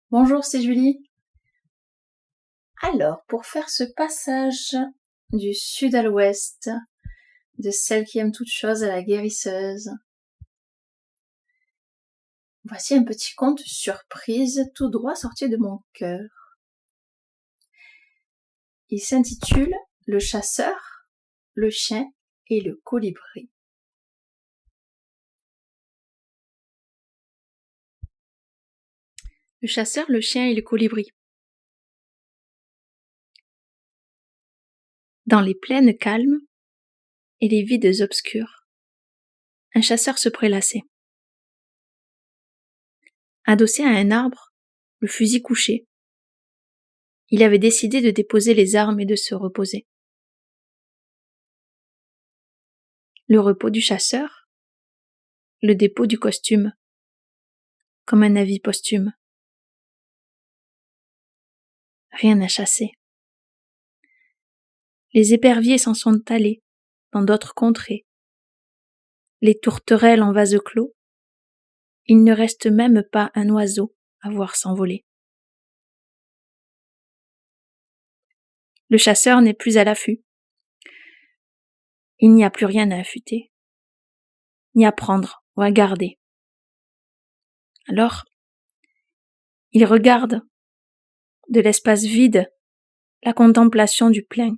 Bonjour, c'est Julie. Alors, pour faire ce passage du sud à l'ouest, de celle qui aime toute chose à la guérisseuse, voici un petit conte surprise tout droit sorti de mon cœur. Il s'intitule Le chasseur, le chien et le colibri. Le chasseur, le chien et le colibri. Dans les plaines calmes et les vides obscures, un chasseur se prélassait. Adossé à un arbre, le fusil couché, il avait décidé de déposer les armes et de se reposer. Le repos du chasseur, le dépôt du costume, comme un avis posthume. Rien à chasser. Les éperviers s'en sont allés dans d'autres contrées. Les tourterelles en vase clos, il ne reste même pas un oiseau à voir s'envoler. Le chasseur n'est plus à l'affût. Il n'y a plus rien à affûter, ni à prendre ou à garder. Alors, il regarde de l'espace vide la contemplation du plein,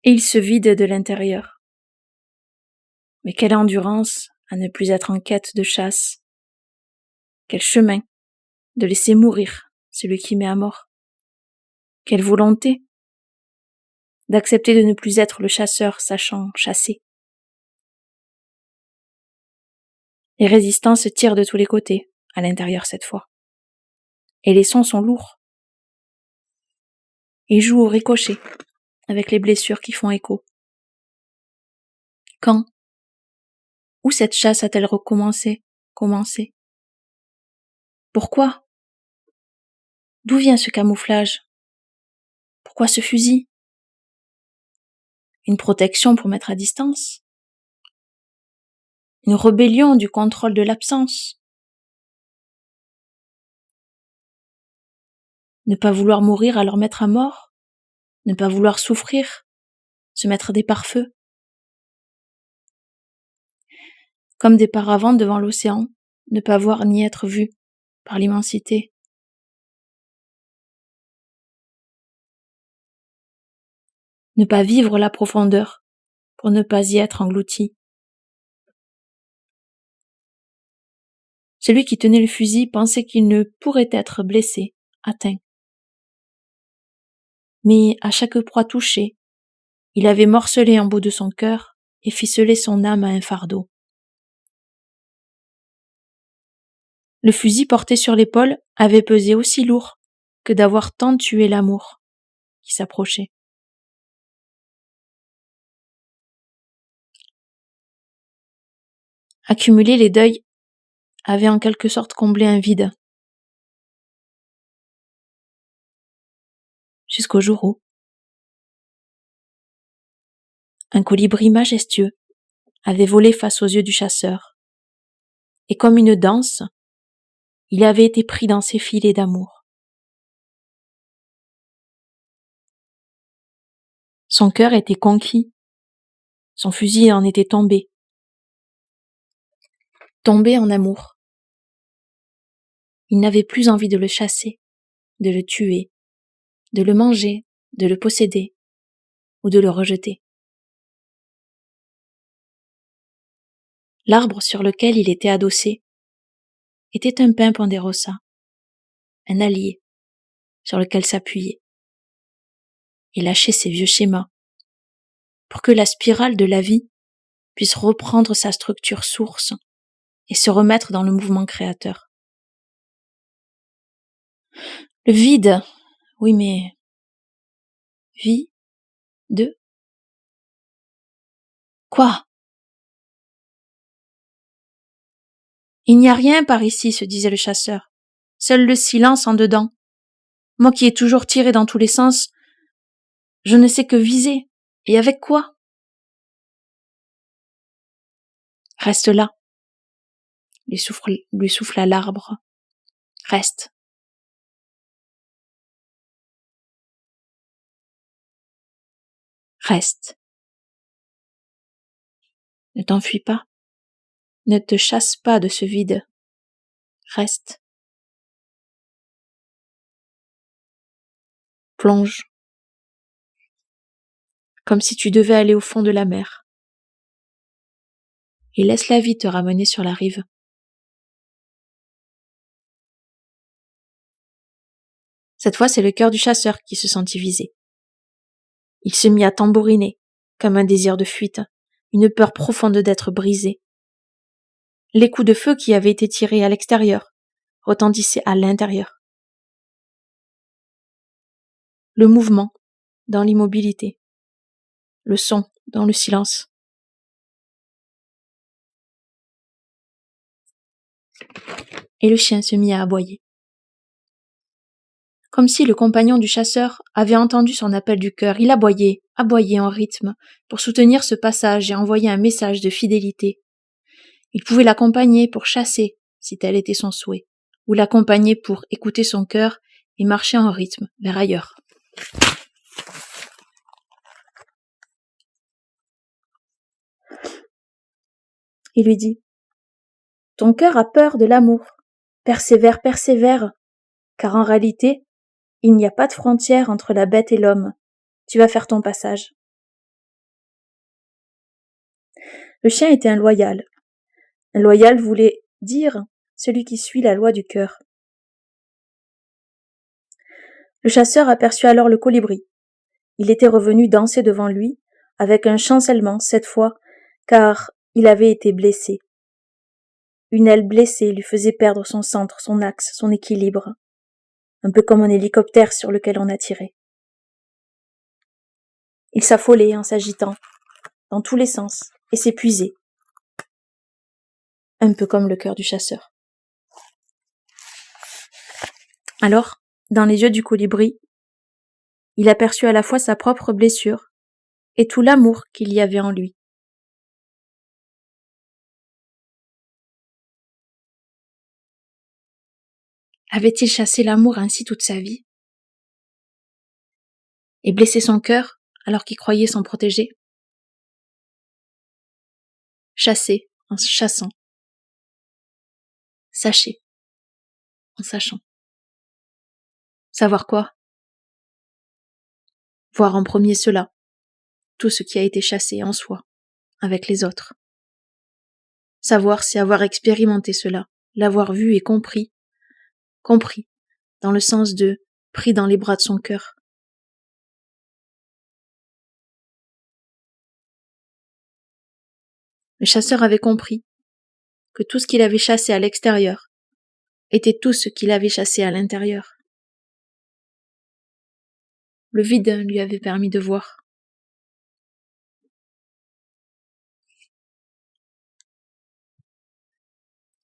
et il se vide de l'intérieur. Mais quelle endurance à ne plus être en quête de chasse. Quel chemin de laisser mourir celui qui met à mort. Quelle volonté d'accepter de ne plus être le chasseur sachant chasser. Les résistants se tirent de tous les côtés, à l'intérieur cette fois. Et les sons sont lourds. Ils jouent au ricochet, avec les blessures qui font écho. Quand? Où cette chasse a-t-elle commencé? Pourquoi? D'où vient ce camouflage? Pourquoi ce fusil? Une protection pour mettre à distance? Une rébellion du contrôle de l'absence? Ne pas vouloir mourir alors mettre à mort? Ne pas vouloir souffrir? Se mettre des pare-feux? Comme des paravents devant l'océan, ne pas voir ni être vu par l'immensité. Ne pas vivre la profondeur pour ne pas y être englouti. Celui qui tenait le fusil pensait qu'il ne pourrait être blessé, atteint. Mais à chaque proie touchée, il avait morcelé en bout de son cœur et ficelé son âme à un fardeau. Le fusil porté sur l'épaule avait pesé aussi lourd que d'avoir tant tué l'amour qui s'approchait. Accumuler les deuils avait en quelque sorte comblé un vide. Jusqu'au jour où un colibri majestueux avait volé face aux yeux du chasseur, et comme une danse, il avait été pris dans ses filets d'amour. Son cœur était conquis, son fusil en était tombé en amour. Il n'avait plus envie de le chasser, de le tuer, de le manger, de le posséder ou de le rejeter. L'arbre sur lequel il était adossé était un pin ponderosa, un allié sur lequel s'appuyer et lâcher ses vieux schémas pour que la spirale de la vie puisse reprendre sa structure source et se remettre dans le mouvement créateur. Le vide, oui mais vie de quoi? Il n'y a rien par ici, se disait le chasseur. Seul le silence en dedans. Moi qui ai toujours tiré dans tous les sens, je ne sais que viser. Et avec quoi? Reste là, lui souffla l'arbre. Reste. Reste. Ne t'enfuis pas. Ne te chasse pas de ce vide. Reste. Plonge. Comme si tu devais aller au fond de la mer. Et laisse la vie te ramener sur la rive. Cette fois, c'est le cœur du chasseur qui se sentit visé. Il se mit à tambouriner, comme un désir de fuite, une peur profonde d'être brisé. Les coups de feu qui avaient été tirés à l'extérieur retentissaient à l'intérieur. Le mouvement dans l'immobilité. Le son dans le silence. Et le chien se mit à aboyer. Comme si le compagnon du chasseur avait entendu son appel du cœur, il aboyait en rythme, pour soutenir ce passage et envoyer un message de fidélité. Il pouvait l'accompagner pour chasser, si tel était son souhait, ou l'accompagner pour écouter son cœur et marcher en rythme vers ailleurs. Il lui dit : « Ton cœur a peur de l'amour. Persévère, persévère, car en réalité, il n'y a pas de frontière entre la bête et l'homme. Tu vas faire ton passage. » Le chien était un loyal. Un loyal voulait dire celui qui suit la loi du cœur. Le chasseur aperçut alors le colibri. Il était revenu danser devant lui, avec un chancellement cette fois, car il avait été blessé. Une aile blessée lui faisait perdre son centre, son axe, son équilibre, un peu comme un hélicoptère sur lequel on a tiré. Il s'affolait en s'agitant, dans tous les sens, et s'épuisait, un peu comme le cœur du chasseur. Alors, dans les yeux du colibri, il aperçut à la fois sa propre blessure et tout l'amour qu'il y avait en lui. Avait-il chassé l'amour ainsi toute sa vie et blessé son cœur alors qu'il croyait s'en protéger ? Chasser en chassant. Sacher en sachant. Savoir quoi ? Voir en premier cela, tout ce qui a été chassé en soi, avec les autres. Savoir, c'est avoir expérimenté cela, l'avoir vu et compris, dans le sens de pris dans les bras de son cœur. Le chasseur avait compris que tout ce qu'il avait chassé à l'extérieur était tout ce qu'il avait chassé à l'intérieur. Le vide lui avait permis de voir.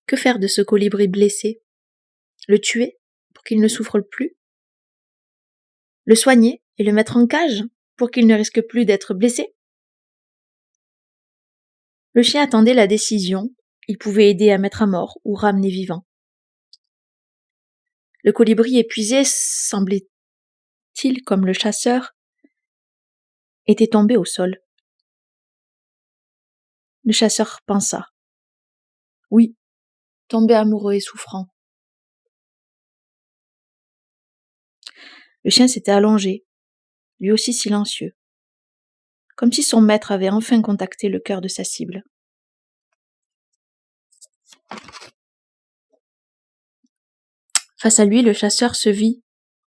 Que faire de ce colibri blessé ? Le tuer pour qu'il ne souffre plus ? Le soigner et le mettre en cage pour qu'il ne risque plus d'être blessé ? Le chien attendait la décision, il pouvait aider à mettre à mort ou ramener vivant. Le colibri épuisé, semblait-il comme le chasseur, était tombé au sol. Le chasseur pensa. Oui, tombé amoureux et souffrant. Le chien s'était allongé, lui aussi silencieux, comme si son maître avait enfin contacté le cœur de sa cible. Face à lui, le chasseur se vit,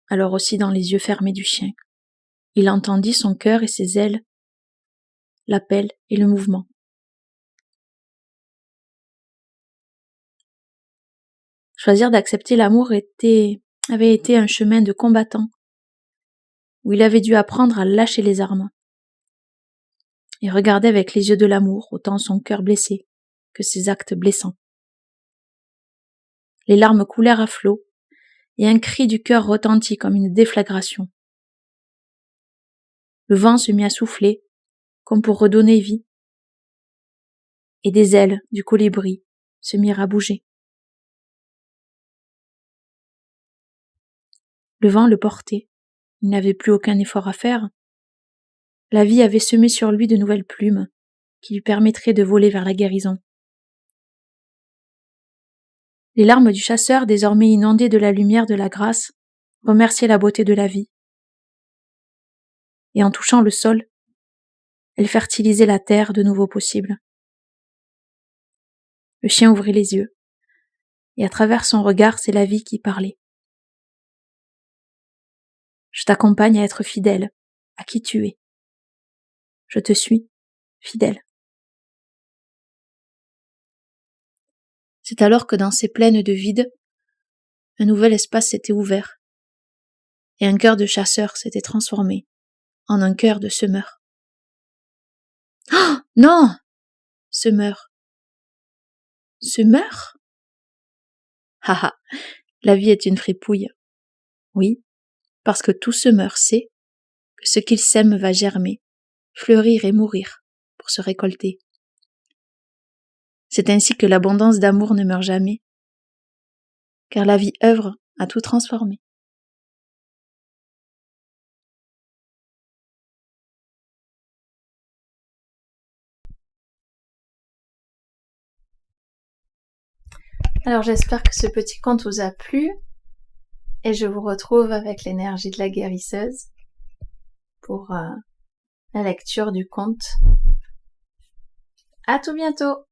alors aussi dans les yeux fermés du chien. Il entendit son cœur et ses ailes, l'appel et le mouvement. Choisir d'accepter l'amour avait été un chemin de combattant, où il avait dû apprendre à lâcher les armes et regarder avec les yeux de l'amour autant son cœur blessé que ses actes blessants. Les larmes coulèrent à flots et un cri du cœur retentit comme une déflagration. Le vent se mit à souffler, comme pour redonner vie, et des ailes du colibri se mirent à bouger. Le vent le portait. Il n'avait plus aucun effort à faire. La vie avait semé sur lui de nouvelles plumes qui lui permettraient de voler vers la guérison. Les larmes du chasseur, désormais inondées de la lumière de la grâce, remerciaient la beauté de la vie. Et en touchant le sol, elle fertilisait la terre de nouveaux possibles. Le chien ouvrit les yeux, et à travers son regard, c'est la vie qui parlait. Je t'accompagne à être fidèle à qui tu es. Je te suis, fidèle. C'est alors que dans ces plaines de vide, un nouvel espace s'était ouvert, et un cœur de chasseur s'était transformé en un cœur de semeur. Oh non! Semeur. Semeur? Haha, la vie est une fripouille. Oui, parce que tout semeur sait que ce qu'il sème va germer, fleurir et mourir pour se récolter. C'est ainsi que l'abondance d'amour ne meurt jamais, car la vie œuvre à tout transformer. Alors j'espère que ce petit conte vous a plu, et je vous retrouve avec l'énergie de la guérisseuse pour la lecture du conte. À tout bientôt!